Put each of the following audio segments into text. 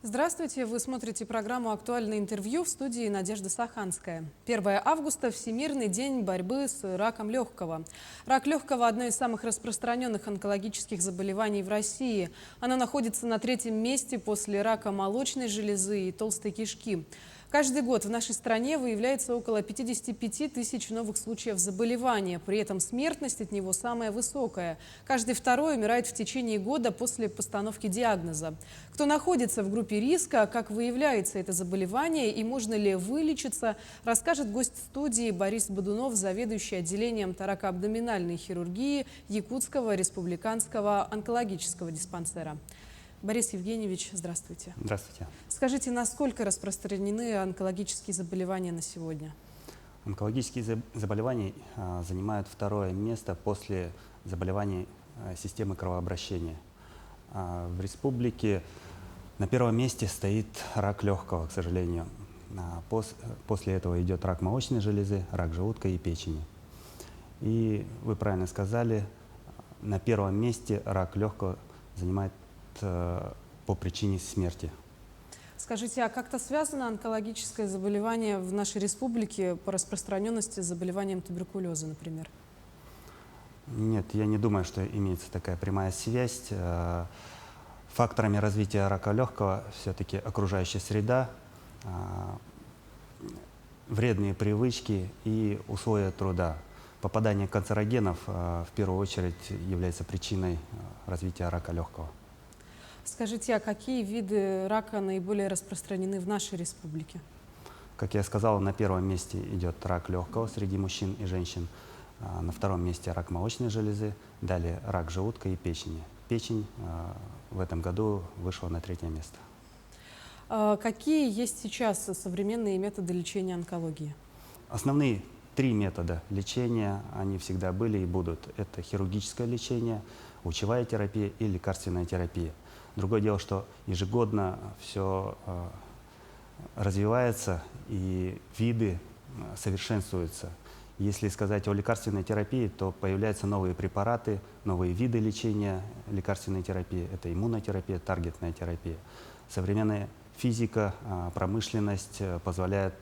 Здравствуйте! Вы смотрите программу «Актуальное интервью», в студии Надежда Саханская. 1 августа – Всемирный день борьбы с раком легкого. Рак легкого – одно из самых распространенных онкологических заболеваний в России. Оно находится на 3-м месте после рака молочной железы и толстой кишки. Каждый год в нашей стране выявляется около 55 тысяч новых случаев заболевания. При этом смертность от него самая высокая. Каждый второй умирает в течение года после постановки диагноза. Кто находится в группе риска, как выявляется это заболевание и можно ли вылечиться, расскажет гость студии Борис Бодунов, заведующий отделением торакоабдоминальной хирургии Якутского республиканского онкологического диспансера. Борис Евгеньевич, здравствуйте. Здравствуйте. Скажите, насколько распространены онкологические заболевания на сегодня? Онкологические заболевания занимают 2-е место после заболеваний системы кровообращения. В республике на 1-м месте стоит рак легкого, к сожалению. После этого идет рак молочной железы, рак желудка и печени. И вы правильно сказали, на 1-м месте рак легкого занимает по причине смерти. Скажите, а как-то связано онкологическое заболевание в нашей республике по распространенности с заболеванием туберкулеза, например? Нет, я не думаю, что имеется такая прямая связь. Факторами развития рака легкого все-таки окружающая среда, вредные привычки и условия труда. Попадание канцерогенов в первую очередь является причиной развития рака легкого. Скажите, а какие виды рака наиболее распространены в нашей республике? Как я сказал, на 1-м месте идет рак легкого среди мужчин и женщин, на 2-м месте рак молочной железы, далее рак желудка и печени. Печень в этом году вышла на 3-е место. Какие есть сейчас современные методы лечения онкологии? Основные 3 метода лечения, они всегда были и будут. Это хирургическое лечение, лучевая терапия и лекарственная терапия. Другое дело, что ежегодно все развивается и виды совершенствуются. Если сказать о лекарственной терапии, то появляются новые препараты, новые виды лечения лекарственной терапии. Это иммунотерапия, таргетная терапия. Современная физика, промышленность позволяет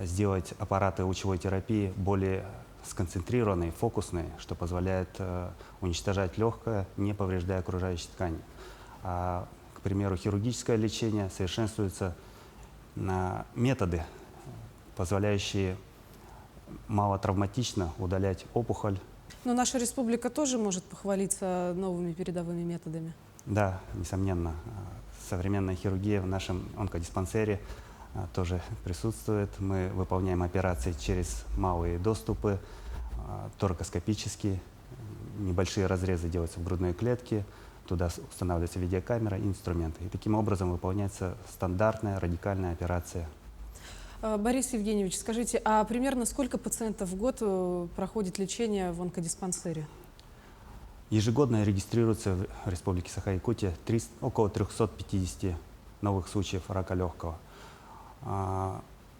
сделать аппараты лучевой терапии более сконцентрированные, фокусные, что позволяет уничтожать легкое, не повреждая окружающие ткани. К примеру, хирургическое лечение совершенствуются методы, позволяющие малотравматично удалять опухоль. Но наша республика тоже может похвалиться новыми передовыми методами. Да, несомненно. Современная хирургия в нашем онкодиспансере тоже присутствует. Мы выполняем операции через малые доступы, торакоскопические. Небольшие разрезы делаются в грудной клетке. Туда устанавливается видеокамера и инструменты. И таким образом выполняется стандартная радикальная операция. Борис Евгеньевич, скажите, а примерно сколько пациентов в год проходит лечение в онкодиспансере? Ежегодно регистрируется в Республике Саха-Якутия около 350 новых случаев рака легкого.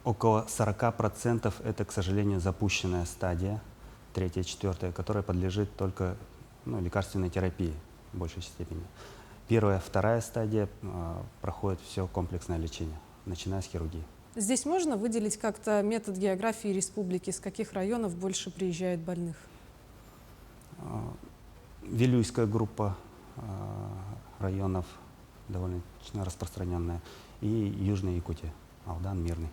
Около 40% это, к сожалению, запущенная стадия, 3-я, 4-я, которая подлежит только лекарственной терапии в большей степени. 1-я, 2-я стадия проходит все комплексное лечение, начиная с хирургии. Здесь можно выделить как-то метод географии республики, с каких районов больше приезжает больных? Вилюйская группа районов довольно распространенная и Южная Якутия, Алдан, Мирный.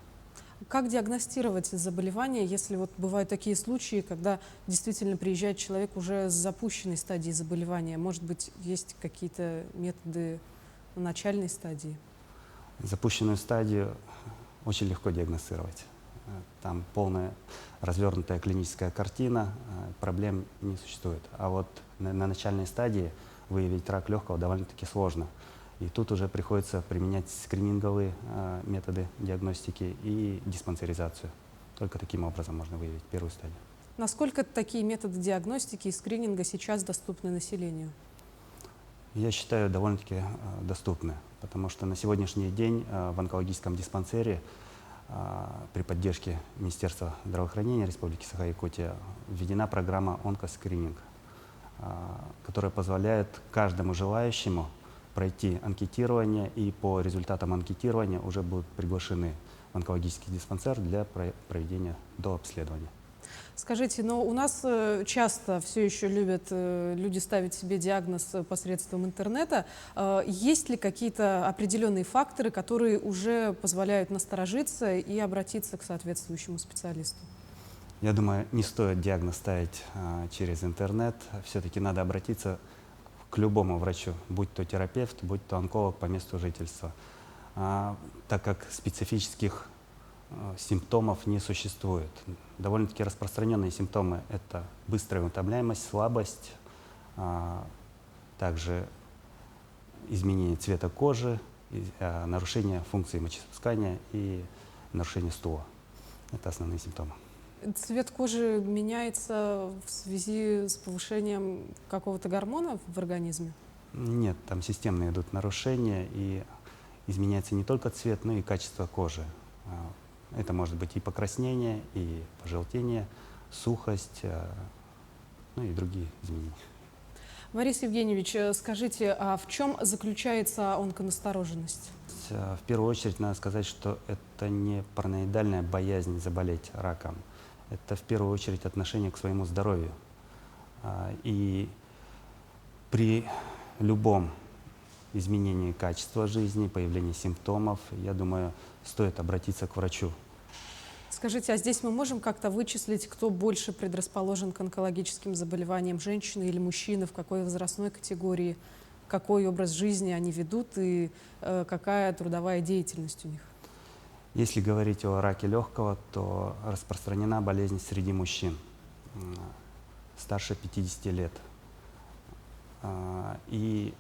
Как диагностировать заболевание, если вот бывают такие случаи, когда действительно приезжает человек уже с запущенной стадией заболевания? Может быть, есть какие-то методы на начальной стадии? Запущенную стадию очень легко диагностировать. Там полная развернутая клиническая картина, проблем не существует. А вот на начальной стадии выявить рак легкого довольно-таки сложно. И тут уже приходится применять скрининговые методы диагностики и диспансеризацию. Только таким образом можно выявить 1-ю стадию. Насколько такие методы диагностики и скрининга сейчас доступны населению? Я считаю, довольно-таки доступны, потому что на сегодняшний день в онкологическом диспансере при поддержке Министерства здравоохранения Республики Саха-Якутия введена программа «Онкоскрининг», которая позволяет каждому желающему пройти анкетирование, и по результатам анкетирования уже будут приглашены в онкологический диспансер для проведения дообследования. Скажите, но у нас часто все еще любят люди ставить себе диагноз посредством интернета. Есть ли какие-то определенные факторы, которые уже позволяют насторожиться и обратиться к соответствующему специалисту? Я думаю, не стоит диагноз ставить через интернет. Все-таки надо обратиться к любому врачу, будь то терапевт, будь то онколог по месту жительства, так как специфических симптомов не существует. Довольно-таки распространенные симптомы – это быстрая утомляемость, слабость, также изменение цвета кожи, нарушение функции мочеиспускания и нарушение стула. Это основные симптомы. Цвет кожи меняется в связи с повышением какого-то гормона в организме? Нет, там системные идут нарушения, и изменяется не только цвет, но и качество кожи. Это может быть и покраснение, и пожелтение, сухость, ну и другие изменения. Борис Евгеньевич, скажите, а в чем заключается онконастороженность? В первую очередь надо сказать, что это не параноидальная боязнь заболеть раком. Это в первую очередь отношение к своему здоровью. И при любом изменении качества жизни, появлении симптомов, я думаю, стоит обратиться к врачу. Скажите, а здесь мы можем как-то вычислить, кто больше предрасположен к онкологическим заболеваниям, женщины или мужчины, в какой возрастной категории, какой образ жизни они ведут и какая трудовая деятельность у них? Если говорить о раке легкого, то распространена болезнь среди мужчин старше 50 лет. И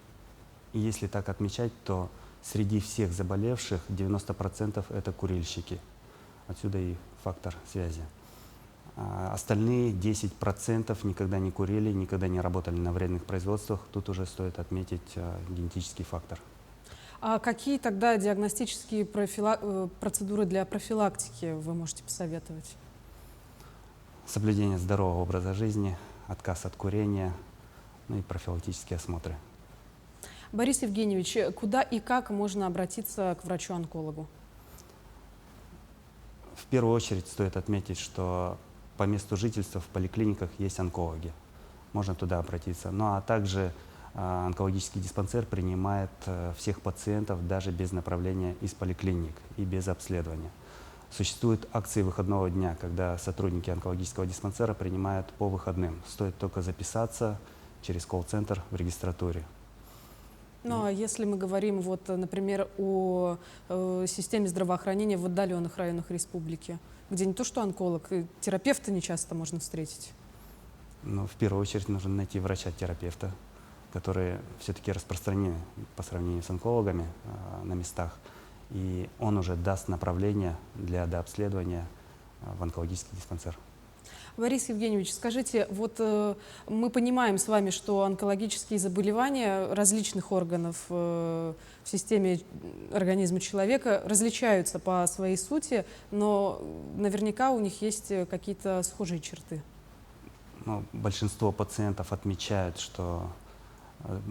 если так отмечать, то среди всех заболевших 90% это курильщики. Отсюда и фактор связи. Остальные 10% никогда не курили, никогда не работали на вредных производствах. Тут уже стоит отметить генетический фактор. А какие тогда диагностические процедуры для профилактики вы можете посоветовать? Соблюдение здорового образа жизни, отказ от курения, ну и профилактические осмотры. Борис Евгеньевич, куда и как можно обратиться к врачу-онкологу? В первую очередь стоит отметить, что по месту жительства в поликлиниках есть онкологи. Можно туда обратиться. Ну а также онкологический диспансер принимает всех пациентов даже без направления из поликлиник и без обследования. Существуют акции выходного дня, когда сотрудники онкологического диспансера принимают по выходным. Стоит только записаться через колл-центр в регистратуре. Ну, а если мы говорим, вот, например, о системе здравоохранения в отдаленных районах республики, где не то что онколог, терапевта нечасто можно встретить? Но в первую очередь нужно найти врача-терапевта, которые все-таки распространены по сравнению с онкологами на местах. И он уже даст направление для дообследования в онкологический диспансер. Борис Евгеньевич, скажите, вот мы понимаем с вами, что онкологические заболевания различных органов в системе организма человека различаются по своей сути, но наверняка у них есть какие-то схожие черты. Ну, большинство пациентов отмечают, что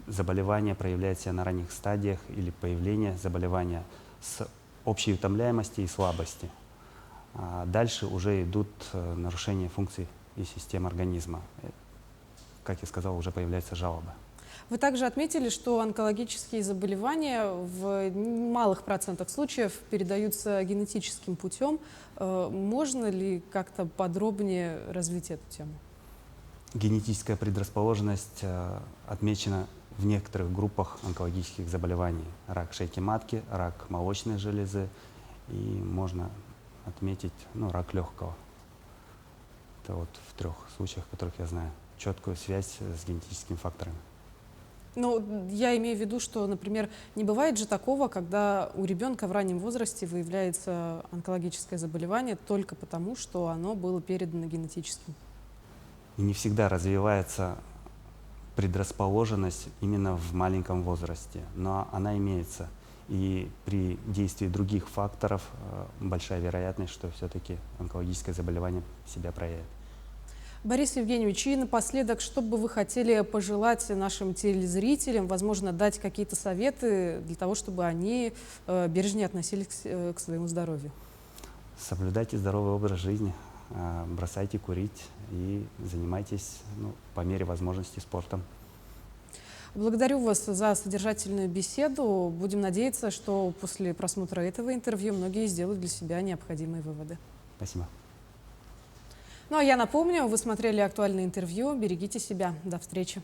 заболевание проявляет себя на ранних стадиях или появление заболевания с общей утомляемости и слабости. Дальше уже идут нарушения функций и систем организма. Как я сказал, уже появляются жалобы. Вы также отметили, что онкологические заболевания в малых процентах случаев передаются генетическим путем. Можно ли как-то подробнее развить эту тему? Генетическая предрасположенность отмечена в некоторых группах онкологических заболеваний. Рак шейки матки, рак молочной железы и можно отметить рак легкого. Это вот в 3 случаях, которых я знаю. Четкую связь с генетическими факторами. Ну, я имею в виду, что, например, не бывает же такого, когда у ребенка в раннем возрасте выявляется онкологическое заболевание только потому, что оно было передано генетически. И не всегда развивается предрасположенность именно в маленьком возрасте, но она имеется. И при действии других факторов большая вероятность, что все-таки онкологическое заболевание себя проявит. Борис Евгеньевич, и напоследок, что бы вы хотели пожелать нашим телезрителям, возможно, дать какие-то советы для того, чтобы они бережнее относились к своему здоровью? Соблюдайте здоровый образ жизни, бросайте курить и занимайтесь, по мере возможности, спортом. Благодарю вас за содержательную беседу. Будем надеяться, что после просмотра этого интервью многие сделают для себя необходимые выводы. Спасибо. Ну а я напомню, вы смотрели актуальное интервью. Берегите себя. До встречи.